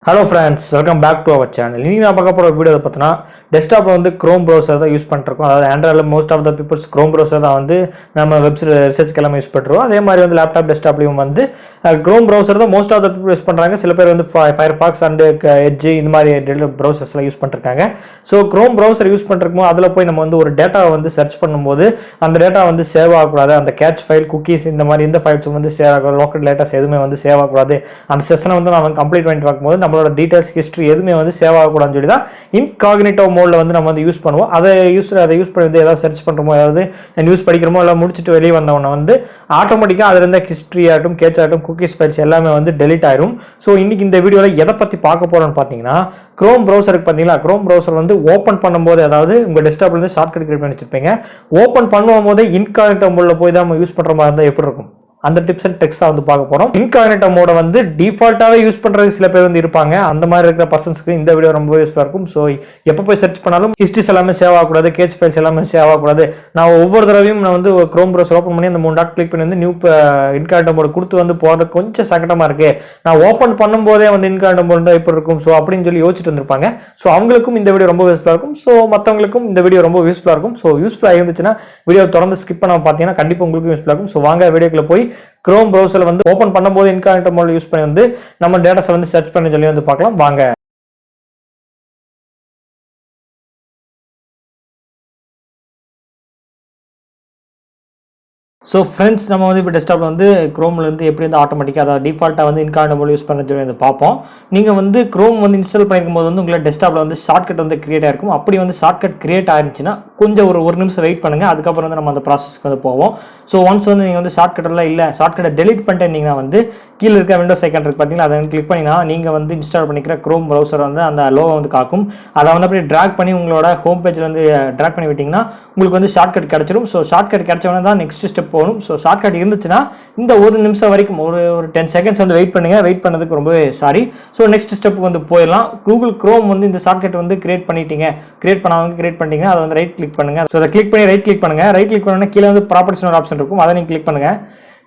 Hello friends, welcome back to our channel. இன்னைக்கு நான் பார்க்க போற வீடியோ பார்த்தனா டெஸ்க்டாப்ல வந்து Chrome browser தான் யூஸ் பண்ணிருக்கோம். அதாவது Androidல most of the people's Chrome browser தான் வந்து நம்ம வெப் ரிசர்ச்க்கு எல்லாம் யூஸ் பண்றோம். அதே மாதிரி வந்து லேப்டாப் டெஸ்க்டாப்லயும் வந்து Chrome browser தான் most of the people use பண்றாங்க. சில பேர் வந்து Firefox and Edge இந்த மாதிரி browsers எல்லாம் யூஸ் பண்ணிருக்காங்க. சோ Chrome browser யூஸ் பண்றப்போ அதுல போய் நம்ம வந்து ஒரு டேட்டாவை வந்து சர்ச் பண்ணும்போது அந்த டேட்டா வந்து சேவ் ஆகக்கூடாது. அந்த கேட்ச் ஃபைல் குக்கீஸ் இந்த மாதிரி இந்த ஃபைல்ஸ் வந்து சேவ் ஆக லோக்கல் டேட்டாஸ் எதுவுமே வந்து சேவ் ஆகக்கூடாது. அந்த செஷனை வந்து நாம கம்ப்ளீட் பண்ணிட்டு பார்க்கும்போது நம்மளோட டீடைல்ஸ் ஹிஸ்டரி எதுவுமே வந்து சேவ் ஆகக்கூடாதுன்னு சொல்லி தான் இன்காக்னிட்டோ மோட்ல வந்து நம்ம வந்து யூஸ் பண்ணுவோம். அதை யூஸ் பண்ணி வந்து ஏதாவது சர்ச் பண்றோமோ ஏதாவது நியூஸ் படிக்கிறோமோ எல்லாம் முடிச்சுட்டு வெளியே வந்தவொடனே வந்து ஆட்டோமேட்டிக்கா அதுல இருந்த ஹிஸ்டரி ஆகட்டும் கேட்ச் ஆகட்டும் குக்கீஸ் ஃபைல்ஸ் எல்லாமே வந்து டெலிட் ஆயிரும். ஸோ இன்னைக்கு இந்த வீடியோல எதை பத்தி பார்க்க போறோம்னு பார்த்தீங்கன்னா Chrome browser பார்த்தீங்களா Chrome browser வந்து ஓப்பன் பண்ணும்போது அதாவது உங்க டெஸ்க்டாப்ல இருந்து ஷார்ட்கட் கிரியேட் பண்ணி வச்சிருப்பீங்க. ஓப்பன் பண்ணும்போது இன்காக்னிட்டோ மோட்ல போய் தான் நம்ம யூஸ் பண்ற மாதிரி இருந்தா எப்படி இருக்கும் அந்த டிப்ஸ் அண்ட் ட்ரிக்ஸ் வந்து பார்க்க போறோம். இன்காக்னிட்டோ மோட வந்து டிஃபால்ட்டாவே யூஸ் பண்றது சில பேர் வந்து இருப்பாங்க. அந்த மாதிரி இருக்கிற பர்சன்ஸ்க்கு இந்த வீடியோ ரொம்ப யூஸ்ஃபுல்லா இருக்கும். ஸோ எப்போ போய் சர்ச் பண்ணாலும் ஹிஸ்ட்ரிஸ் எல்லாமே சேவ் ஆகக்கூடாது, கேட்ச் ஃபைல்ஸ் எல்லாமே சேவ் ஆகக்கூடாது. நான் ஒவ்வொரு தடவையும் நான் வந்து Chrome browser ஓப்பன் பண்ணி அந்த 3 டாட் கிளிக் பண்ணி வந்து நியூ இன்காக்னிட்டோ மோட் கொடுத்து வந்து போறது கொஞ்சம் சங்கடமா இருக்கு. நான் ஓப்பன் பண்ணும்போதே வந்து இன்காக்னிட்டோ மோட் தான் எப்படி இருக்கும் ஸோ அப்படின்னு சொல்லி யோசிச்சுட்டு வந்திருப்பாங்க. ஸோ அவங்களுக்கும் இந்த வீடியோ ரொம்ப யூஸ்ஃபுல்லா இருக்கும். ஸோ மற்றவங்களுக்கும் இந்த வீடியோ ரொம்ப யூஸ்ஃபுல்லா இருக்கும். ஸோ யூஸ்ஃபுல்லா இருந்துச்சுன்னா வீடியோ தொடர்ந்து ஸ்கிப் பண்ணாம பார்த்தீங்கன்னா கண்டிப்பா உங்களுக்கு யூஸ்ஃபுல்லா இருக்கும். ஸோ வாங்க வீடியோக்குள்ள போய் Chrome browser வந்து ஓபன் பண்ணும்போது இன்காக்னிட்டோ மோட் யூஸ் பண்ணி வந்து நம்ம டேட்டாஸ் வந்து சர்ச் பண்ணி சொல்லி வந்து பார்க்கலாம் வாங்க. ஸோ ஃப்ரெண்ட்ஸ் நம்ம வந்து இப்போ டெஸ்க்டாப்ல வந்து Chromeல இருந்து எப்படி வந்து ஆட்டோமேட்டிக்காக அதாவது டிஃபால்ட்டாக வந்து இன்காக்னிட்டோ மோட் யூஸ் பண்ண சொல்லி வந்து பார்ப்போம். நீங்கள் வந்து Chrome வந்து இன்ஸ்டால் பண்ணிருக்கும் போது வந்து உங்களோட டெஸ்க்டாப்ல வந்து ஷார்ட்கட் வந்து கிரியேட் ஆயிருக்கும். அப்படி வந்து ஷார்ட்கட் கிரியேட் ஆயிருச்சுன்னா கொஞ்சம் ஒரு நிமிஷம் வெயிட் பண்ணுங்க. அதுக்கப்புறம் வந்து நம்ம அந்த ப்ராசஸ்க்கு வந்து போவோம். ஸோ ஒன்ஸ் வந்து நீங்கள் வந்து ஷார்ட்கட் எல்லாம் இல்லை ஷார்ட்கட்டை டெலிட் பண்ணிட்டீங்கன்னா வந்து கீழே இருக்க விண்டோஸ் ஐக்கான் இருக்கு பார்த்தீங்களா அதை கிளிக் பண்ணினா நீங்கள் வந்து இன்ஸ்டால் பண்ணிக்கிற Chrome browser வந்து அந்த லோகோ வந்து காக்கும். அதை வந்து அப்படியே ட்ராக் பண்ணி உங்களோட ஹோம் பேஜில் வந்து ட்ராக் பண்ணி விட்டிங்கன்னா உங்களுக்கு வந்து ஷார்ட்கட் கிடைச்சிடும். ஸோ ஷார்ட்கட் கிடைச்சவொடனே தான் நெக்ஸ்ட் ஸ்டெப் போகணும். ஸோ ஷார்ட்கட் இருந்துச்சுன்னா இந்த ஒரு நிமிஷம் வரைக்கும் ஒரு 10 செகண்ட்ஸ் வந்து வெயிட் பண்ணுங்க. வெயிட் பண்ணதுக்கு ரொம்பவே சாரி. ஸோ நெக்ஸ்ட் ஸ்டெப் வந்து போயிடலாம். கூகுள் Chrome வந்து இந்த ஷார்ட்கட் வந்து கிரியேட் பண்ணிட்டீங்க கிரியேட் பண்ணிட்டீங்கன்னா அதை வந்து ரைட் கிளிக் பண்ணுங்க. ஸோ அதை கிளிக் பண்ணி ரைட் கிளிக் பண்ணுங்க. ரைட் கிளிக் பண்ணோன்னா கீழே வந்து ப்ராப்பர்ட்டிஸ் ஒரு ஆப்ஷன் இருக்கும். அதை நீங்கள் கிளிக் பண்ணுங்க.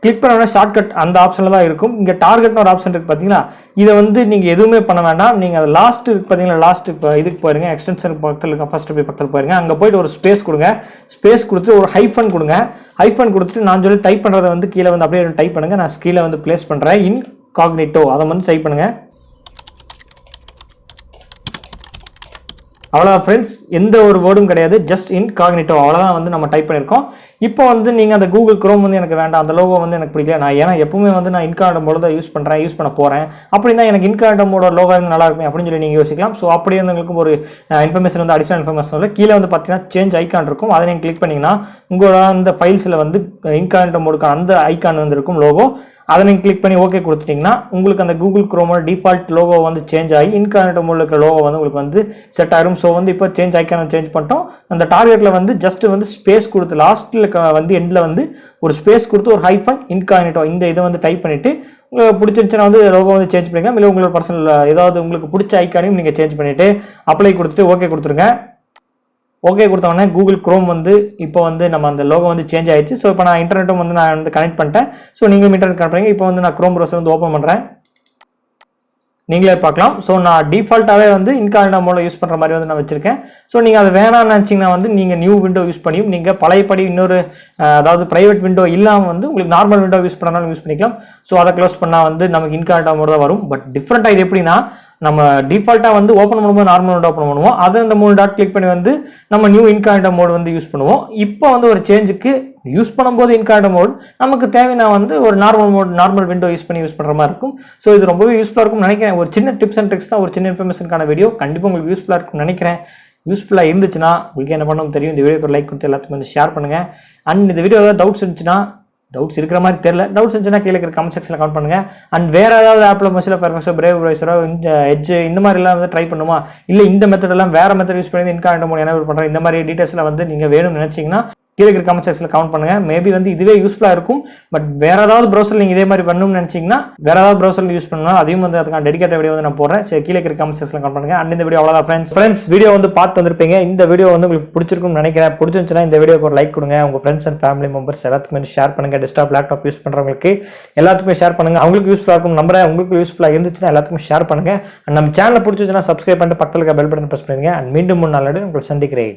கிளிக் பண்ணோன்னா ஷார்ட்கட் அந்த ஆப்ஷனில் தான் இருக்கும். இங்கே டார்கெட்னு ஒரு ஆப்ஷன் இருக்குது பார்த்தீங்களா இதை வந்து நீங்கள் எதுவுமே பண்ண வேண்டாம். நீங்கள் அது லாஸ்ட் இருக்கு பார்த்தீங்களா லாஸ்ட் இப்போ இதுக்கு போயிருங்க எக்ஸ்டென்ஷன் பக்கத்தில் இருக்க ஃபர்ஸ்ட் போய் பக்கத்தில் போயிருங்க. அங்கே போயிட்டு ஒரு ஸ்பேஸ் கொடுங்க. ஸ்பேஸ் கொடுத்துட்டு ஒரு ஹைஃபன் கொடுங்க. ஹைஃபன் கொடுத்துட்டு நான் சொல்லி டைப் பண்ணுறதை வந்து கீழே வந்து அப்படியே டைப் பண்ணுங்க. நான் கீழே வந்து பிளேஸ் பண்ணுறேன் இன்காக்னிட்டோ அதை வந்து டைப் பண்ணுங்க. அவ்வளோதான் ஃப்ரெண்ட்ஸ், எந்த ஒரு வேர்டும் கிடையாது, ஜஸ்ட் இன்காக்னிட்டோ அவ்வளோதான் வந்து நம்ம டைப் பண்ணியிருக்கோம். இப்போ வந்து நீங்கள் அந்த கூகுள் Chrome வந்து எனக்கு வேண்டாம், அந்த லோகோ வந்து எனக்கு பிடிக்கல, நான் ஏன்னா எப்பவுமே வந்து நான் இன்காக்னிட்டோ மோட் தான் யூஸ் பண்ண போகிறேன் அப்படின்னா எனக்கு இன்காக்னிட்டோ மோட லோகோ வந்து நல்லா இருக்கும் அப்படின்னு சொல்லி நீங்கள் யோசிக்கலாம். ஸோ அப்படி வந்து உங்களுக்கு ஒரு இன்ஃபர்மேஷன் வந்து அடிஷனல் இன்ஃபர்மேஷன் வந்து கீழே வந்து பார்த்தீங்கன்னா சேஞ்ச் ஐக்கான் இருக்கும். அதை நீங்கள் கிளிக் பண்ணிங்கன்னா உங்களோட அந்த ஃபைல்ஸில் வந்து இன்காக்னிட்டோ மோடுக்கான அந்த ஐக்கான் வந்து இருக்கும் லோகோ. அதை நீங்கள் கிளிக் பண்ணி ஓகே கொடுத்துட்டீங்கன்னா உங்களுக்கு அந்த கூகுள் Chromeோட டிஃபால்ட் லோகோ வந்து சேஞ்ச் ஆகி இன்காக்னிட்டோ மோட்ல இருக்கிற லோகோ வந்து உங்களுக்கு வந்து செட் ஆயிரும். ஸோ வந்து இப்போ சேஞ்ச் ஐக்கான சேஞ்ச் பண்ணிட்டோம். அந்த டார்கெட்ல வந்து ஜஸ்ட் வந்து ஸ்பேஸ் கொடுத்து லாஸ்ட்ல வந்து எண்ட்ல வந்து ஒரு ஸ்பேஸ் கொடுத்து ஒரு ஹைஃபன் இன்காக்னிட்டோ இந்த இதை வந்து டைப் பண்ணிட்டு உங்களுக்கு பிடிச்சிருந்துச்சுன்னா வந்து லோகோ வந்து சேஞ்ச் பண்ணிக்கலாம். இல்லை உங்களோட பர்சனல் ஏதாவது உங்களுக்கு பிடிச்ச ஐக்கானையும் நீங்கள் சேஞ்ச் பண்ணிட்டு அப்ளை கொடுத்துட்டு ஓகே கொடுத்துருங்க. ஓகே கொடுத்தோடனே கூகுள் Chrome வந்து இப்போ வந்து நம்ம அந்த லோகோ வந்து சேஞ்ச் ஆயிடுச்சு. ஸோ இப்போ நான் இன்டர்நெட்டும் வந்து நான் வந்து கனெக்ட் பண்ணிட்டேன். ஸோ நீங்களும் இன்டர்நெட் கனெக்ட் பண்ணுங்க. இப்போ வந்து நான் Chrome browser வந்து ஓப்பன் பண்ணுறேன். நீங்களே பார்க்கலாம். ஸோ நான் டிஃபால்ட்டாகவே வந்து இன்காக்னிட்டோ மோட்ல யூஸ் பண்ணுற மாதிரி வந்து நான் வச்சிருக்கேன். ஸோ நீங்கள் அது வேணாம்னு நினச்சிங்கன்னா வந்து நீங்கள் நியூ விண்டோ யூஸ் பண்ணியும் நீங்கள் பழையபடி இன்னொரு அதாவது ப்ரைவேட் விண்டோ இல்லாமல் வந்து உங்களுக்கு நார்மல் விண்டோ யூஸ் பண்ணாலும் யூஸ் பண்ணிக்கலாம். ஸோ அதை க்ளோஸ் பண்ணால் வந்து நமக்கு இன்காக்னிட்டோ மோட் தான் வரும். பட் டிஃப்ரெண்ட்டாக இது எப்படின்னா நம்ம டிஃபால்ட்டாக வந்து ஓப்பன் பண்ணும்போது நார்மல் விண்டோ ஓப்பன் பண்ணுவோம். அதை அந்த 3 டாட் கிளிக் பண்ணி வந்து நம்ம நியூ இன்காக்னிட்டோ மோட் வந்து யூஸ் பண்ணுவோம். இப்போ வந்து ஒரு சேஞ்சுக்கு யூஸ் பண்ணும்போது இன்காக்னிட்டோ மோட் நமக்கு தேவையான வந்து ஒரு நார்மல் விண்டோ யூஸ் பண்ணுற மாதிரி இருக்கும். ஸோ இது ரொம்பவே யூஸ்ஃபுல்லாக இருக்கும்னு நினைக்கிறேன். ஒரு சின்ன டிப்ஸ் அண்ட் ட்ரிக்ஸ் தான், ஒரு சின்ன இன்ஃபர்மேஷனுக்கான வீடியோ. கண்டிப்பாக உங்களுக்கு யூஸ்ஃபுல்லாக இருக்கும்னு நினைக்கிறேன். யூஸ்ஃபுல்லாக இருந்துச்சுன்னா உங்களுக்கு என்ன பண்ணணும் தெரியும், இந்த வீடியோக்கு ஒரு லைக் கொடுத்து எல்லாத்துக்கும் வந்து ஷேர் பண்ணுங்க. அண்ட் இந்த வீடியோ ஏதாவது டவுட்ஸ் இருந்துச்சுன்னா டவுட்ஸ் இருக்கிற மாதிரி தெரியல, டவுட்ஸ் இருந்துச்சுன்னா கீழே இருக்கிற கமெண்ட் செக்ஷனில் கமெண்ட் பண்ணுங்க. அண்ட் வேற ஏதாவது ஆப்பில் மொசிலா ஃபயர்ஃபாக்ஸோ பிரேவ் ப்ரௌசரோ எட்ஜ் இந்த மாதிரிலாம் வந்து ட்ரை பண்ணுமா, இல்லை இந்த மெத்தட் எல்லாம் வேற மெத்தட் யூஸ் பண்ணி இன்காக்னிட்டோ மோட் என்ன பண்ணுறேன் இந்த மாதிரி டீட்டெயில்ஸ்லாம் வந்து நீங்கள் வேணும்னு நினைச்சீங்கன்னா கீழே இருக்கிற கமெண்ட் செக்ஷனில் கமெண்ட் பண்ணுங்க. மேபி வந்து இதுவே யூஸ்ஃபுல்லாக இருக்கும். பட் வேற ஏதாவது ப்ரௌசர் நீங்கள் இதே மாதிரி பண்ணணும்னு நினச்சிங்கன்னா வேற ஏதாவது ப்ரௌசர் யூஸ் பண்ணணும், அதையும் வந்து அதுக்கான டெடிகேட் வீடியோ வந்து நான் போடுறேன். சரி, கீழே இருக்கிற கமெண்ட் செக்ஷனில் கமெண்ட் பண்ணுங்க. அண்ட் இந்த வீடியோ அவ்வளோதான் ஃப்ரெண்ட்ஸ். வீடியோ வந்து பார்த்து வந்திருப்பீங்க. இந்த வீடியோ வந்து உங்களுக்கு பிடிச்சிருக்கும்னு நினைக்கிறேன். பிடிச்சிருந்துச்சுன்னா இந்த வீடியோக்கு ஒரு லைக் கொடுங்க. உங்கள் ஃப்ரெண்ட்ஸ் அண்ட் ஃபேமிலி மெம்பர்ஸ் எல்லாத்துக்குமே ஷேர் பண்ணுங்க. டெஸ்க்டாப் லேப்டாப் யூஸ் பண்ணுறவங்களுக்கு எல்லாத்துக்குமே ஷேர் பண்ணுங்க. அவங்களுக்கு யூஸ்ஃபுல்லாக இருக்கும் நம்புறேன். உங்களுக்கு யூஸ்ஃபுல்லாக இருந்துச்சுன்னா எல்லாத்துக்கும் ஷேர் பண்ணுங்க. அண்ட் நம்ம சேனலை பிடிச்சிச்சுன்னா சப்ஸ்கிரைப் பண்ணிட்டு பக்கத்தில் இருக்க பெல் பட்டன் பிரஸ் பண்ணுங்க. அண்ட் மீண்டும் 3 நாள் உங்களை சந்திக்கிறேன்.